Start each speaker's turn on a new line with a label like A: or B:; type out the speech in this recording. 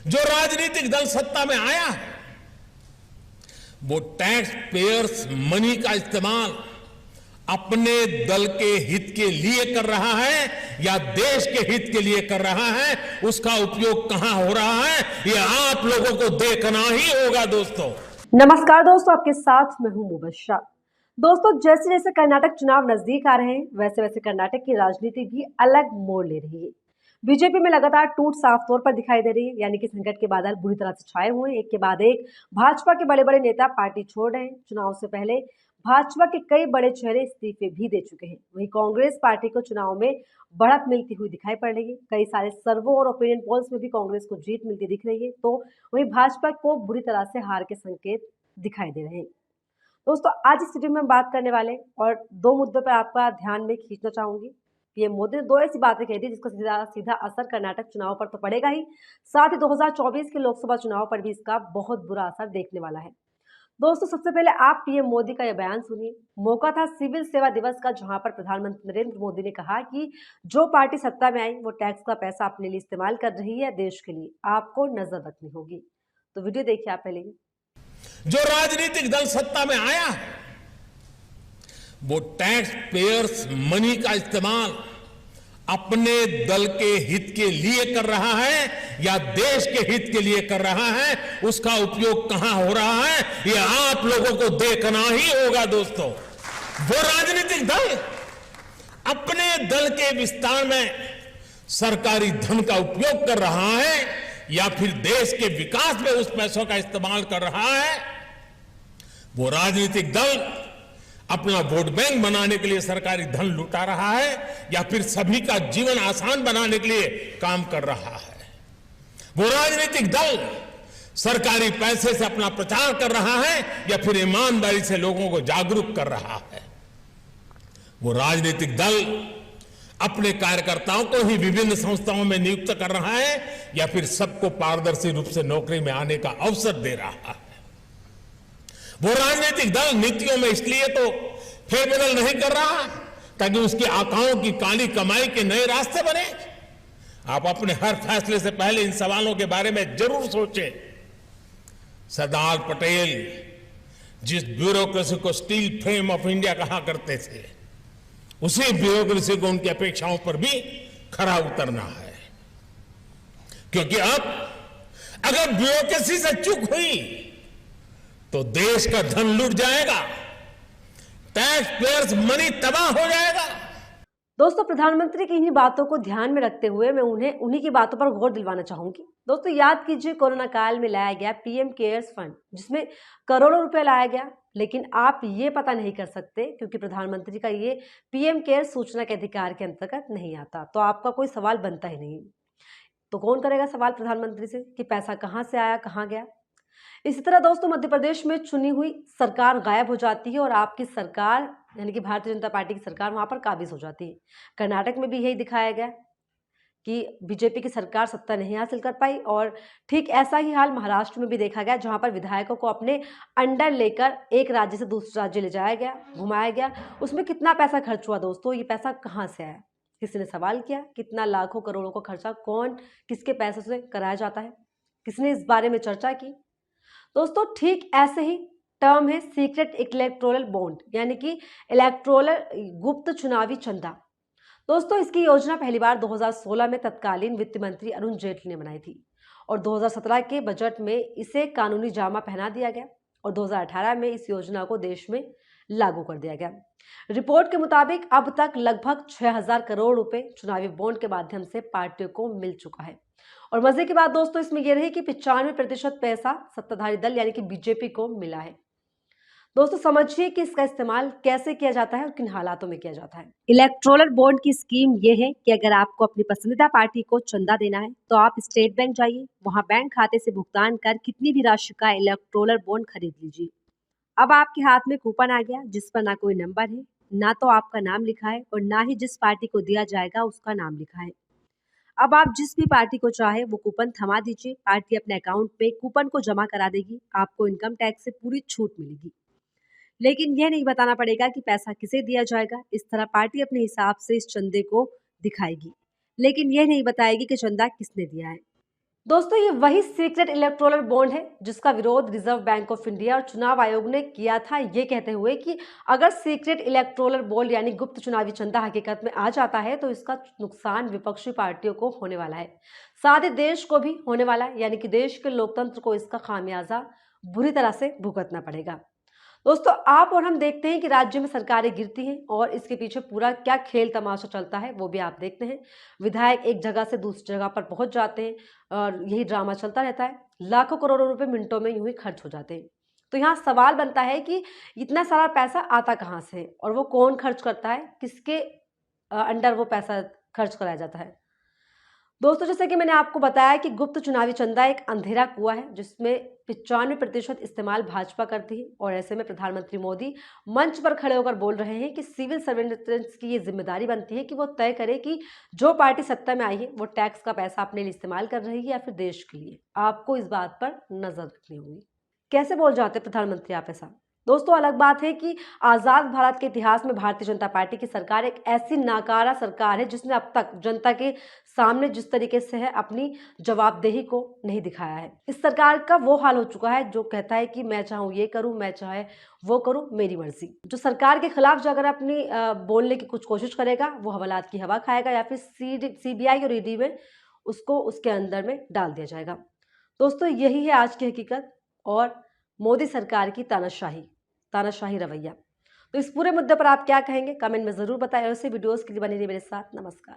A: जो राजनीतिक दल सत्ता में आया है वो टैक्स पेयर्स मनी का इस्तेमाल अपने दल के हित के लिए कर रहा है या देश के हित के लिए कर रहा है, उसका उपयोग कहां हो रहा है ये आप लोगों को देखना ही होगा दोस्तों।
B: नमस्कार दोस्तों, आपके साथ मैं हूं मुबश्शर। दोस्तों, जैसे जैसे कर्नाटक चुनाव नजदीक आ रहे हैं वैसे वैसे कर्नाटक की राजनीति भी अलग मोड़ ले रही है। बीजेपी में लगातार टूट साफ तौर पर दिखाई दे रही है, यानी कि संकट के बादल बुरी तरह से छाए हुए हैं। एक के बाद एक भाजपा के बड़े बड़े नेता पार्टी छोड़ रहे हैं। चुनाव से पहले भाजपा के कई बड़े चेहरे इस्तीफे भी दे चुके हैं। वहीं कांग्रेस पार्टी को चुनाव में बढ़त मिलती हुई दिखाई पड़ रही है। कई सारे सर्वो और ओपिनियन पोल्स में भी कांग्रेस को जीत मिलती दिख रही है, तो वहीं भाजपा को बुरी तरह से हार के संकेत दिखाई दे रहे हैं। दोस्तों, आज इस वीडियो में हम बात करने वाले हैं और दो मुद्दों पर आपका ध्यान में खींचना चाहूंगी। पीएम मोदी ने दो ऐसी बातें कही थी जिसका सीधा सीधा असर कर्नाटक चुनाव पर तो पड़ेगा ही, साथ ही 2024 के लोकसभा चुनाव पर भी इसका बहुत बुरा असर देखने वाला है। दोस्तों, सबसे पहले आप पीएम मोदी का यह बयान सुनिए। मौका था सिविल सेवा दिवस का, जहां पर प्रधानमंत्री नरेंद्र मोदी ने कहा कि जो पार्टी सत्ता में आई वो टैक्स का पैसा अपने लिए इस्तेमाल कर रही है, देश के लिए आपको नजर रखनी होगी। तो वीडियो देखिए आप पहले।
A: जो राजनीतिक दल सत्ता में आया है वो टैक्स पेयर्स मनी का इस्तेमाल अपने दल के हित के लिए कर रहा है या देश के हित के लिए कर रहा है, उसका उपयोग कहां हो रहा है ये आप लोगों को देखना ही होगा दोस्तों। वो राजनीतिक दल अपने दल के विस्तार में सरकारी धन का उपयोग कर रहा है या फिर देश के विकास में उस पैसों का इस्तेमाल कर रहा है, वो राजनीतिक दल अपना वोट बैंक बनाने के लिए सरकारी धन लुटा रहा है या फिर सभी का जीवन आसान बनाने के लिए काम कर रहा है, वो राजनीतिक दल सरकारी पैसे से अपना प्रचार कर रहा है या फिर ईमानदारी से लोगों को जागरूक कर रहा है, वो राजनीतिक दल अपने कार्यकर्ताओं को ही विभिन्न संस्थाओं में नियुक्त कर रहा है या फिर सबको पारदर्शी रूप से नौकरी में आने का अवसर दे रहा है, वो राजनीतिक दल नीतियों में इसलिए तो फेरबदल नहीं कर रहा ताकि उसकी आकाओं की काली कमाई के नए रास्ते बने। आप अपने हर फैसले से पहले इन सवालों के बारे में जरूर सोचें। सरदार पटेल जिस ब्यूरोक्रेसी को स्टील फ्रेम ऑफ इंडिया कहा करते थे, उसी ब्यूरोक्रेसी को उनकी अपेक्षाओं पर भी खरा उतरना है, क्योंकि अब अगर ब्यूरोक्रेसी से चूक हुई तो देश का धन लुट जाएगा, टैक्स पेयर्स मनी तबाह हो जाएगा।
B: दोस्तों, प्रधानमंत्री की इन्हीं बातों को ध्यान में रखते हुए मैं उन्हीं की बातों पर गौर दिलवाना चाहूंगी। दोस्तों, याद कीजिए कोरोना काल में लाया गया पीएम केयर्स फंड, जिसमें करोड़ों रुपए लाया गया, लेकिन आप ये पता नहीं कर सकते क्योंकि प्रधानमंत्री का ये पीएम केयर्स सूचना के अधिकार के अंतर्गत नहीं आता, तो आपका कोई सवाल बनता ही नहीं। तो कौन करेगा सवाल प्रधानमंत्री से कि पैसा कहां से आया, कहां गया। इसी तरह दोस्तों, मध्य प्रदेश में चुनी हुई सरकार गायब हो जाती है और आपकी सरकार यानी कि भारतीय जनता पार्टी की सरकार वहां पर काबिज हो जाती है। कर्नाटक में भी यही दिखाया गया कि बीजेपी की सरकार सत्ता नहीं हासिल कर पाई और ठीक ऐसा ही हाल महाराष्ट्र में भी देखा गया, जहां पर विधायकों को अपने अंडर लेकर एक राज्य से दूसरे राज्य ले जाया गया, घुमाया गया। उसमें कितना पैसा खर्च हुआ दोस्तों, ये पैसा कहाँ से आया, किसी ने सवाल किया? कितना लाखों करोड़ों का खर्चा कौन किसके पैसों से कराया जाता है, किसने इस बारे में चर्चा की? दोस्तों, ठीक ऐसे ही टर्म है सीक्रेट इलेक्टोरल बॉन्ड, यानी कि इलेक्टोरल गुप्त चुनावी चंदा। दोस्तों, इसकी योजना पहली बार 2016 में तत्कालीन वित्त मंत्री अरुण जेटली ने बनाई थी और 2017 के बजट में इसे कानूनी जामा पहना दिया गया और 2018 में इस योजना को देश में लागू कर दिया गया। रिपोर्ट के मुताबिक अब तक लगभग 6000 करोड़ रुपए चुनावी बॉन्ड के माध्यम से पार्टियों को मिल चुका है। और मजे की बात दोस्तों इसमें यह रही कि 95% पैसा सत्ताधारी दल यानी कि बीजेपी को मिला है। दोस्तों, समझिए कि इसका इस्तेमाल कैसे किया जाता है और किन हालातों में किया जाता है। इलेक्टोरल बॉन्ड की स्कीम यह है कि अगर आपको अपनी पसंदीदा पार्टी को चंदा देना है तो आप स्टेट बैंक जाइए, वहां बैंक खाते से भुगतान कर कितनी भी राशि का इलेक्टोरल बॉन्ड खरीद लीजिए। अब आपके हाथ में कूपन आ गया जिस पर ना कोई नंबर है, ना तो आपका नाम लिखा है और ना ही जिस पार्टी को दिया जाएगा उसका नाम लिखा है। अब आप जिस भी पार्टी को चाहे वो कूपन थमा दीजिए, पार्टी अपने अकाउंट पे कूपन को जमा करा देगी, आपको इनकम टैक्स से पूरी छूट मिलेगी। लेकिन यह नहीं बताना पड़ेगा कि पैसा किसे दिया जाएगा। इस तरह पार्टी अपने हिसाब से इस चंदे को दिखाएगी, लेकिन यह नहीं बताएगी कि चंदा किसने दिया है। दोस्तों ये वही सीक्रेट इलेक्टोरल बॉन्ड है जिसका विरोध रिजर्व बैंक ऑफ इंडिया और चुनाव आयोग ने किया था, ये कहते हुए कि अगर सीक्रेट इलेक्टोरल बॉन्ड यानी गुप्त चुनावी चंदा हकीकत में आ जाता है तो इसका नुकसान विपक्षी पार्टियों को होने वाला है, साथ ही देश को भी होने वाला है, यानी कि देश के लोकतंत्र को इसका खामियाजा बुरी तरह से भुगतना पड़ेगा। दोस्तों आप और हम देखते हैं कि राज्य में सरकारें गिरती हैं और इसके पीछे पूरा क्या खेल तमाशा चलता है वो भी आप देखते हैं। विधायक एक जगह से दूसरी जगह पर पहुंच जाते हैं और यही ड्रामा चलता रहता है। लाखों करोड़ों रुपए मिनटों में यूं ही खर्च हो जाते हैं। तो यहाँ सवाल बनता है कि इतना सारा पैसा आता कहाँ से है और वो कौन खर्च करता है, किसके अंडर वो पैसा खर्च कराया जाता है। दोस्तों जैसे कि मैंने आपको बताया कि गुप्त चुनावी चंदा एक अंधेरा कुआं है जिसमें 95% इस्तेमाल भाजपा करती है और ऐसे में प्रधानमंत्री मोदी मंच पर खड़े होकर बोल रहे हैं कि सिविल सर्वेंट्स की ये जिम्मेदारी बनती है कि वो तय करे कि जो पार्टी सत्ता में आई है वो टैक्स का पैसा अपने लिए इस्तेमाल कर रही है या फिर देश के लिए। आपको इस बात पर नजर रखनी होगी। कैसे बोल जाते प्रधानमंत्री आप ऐसा। दोस्तों अलग बात है कि आजाद भारत के इतिहास में भारतीय जनता पार्टी की सरकार एक ऐसी नाकारा सरकार है जिसने अब तक जनता के सामने जिस तरीके से है अपनी जवाबदेही को नहीं दिखाया है। इस सरकार का वो हाल हो चुका है जो कहता है कि मैं चाहूँ ये करूँ, मैं चाहे वो करूँ, मेरी मर्जी। जो सरकार के खिलाफ जो अगर अपनी बोलने की कुछ कोशिश करेगा वो हवालात की हवा खाएगा या फिर CBI और ED में उसको उसके अंदर में डाल दिया जाएगा। दोस्तों यही है आज की हकीकत और मोदी सरकार की तानाशाही रवैया। तो इस पूरे मुद्दे पर आप क्या कहेंगे कमेंट में जरूर बताएं। ऐसे वीडियोस के लिए बने रहिए मेरे साथ। नमस्कार।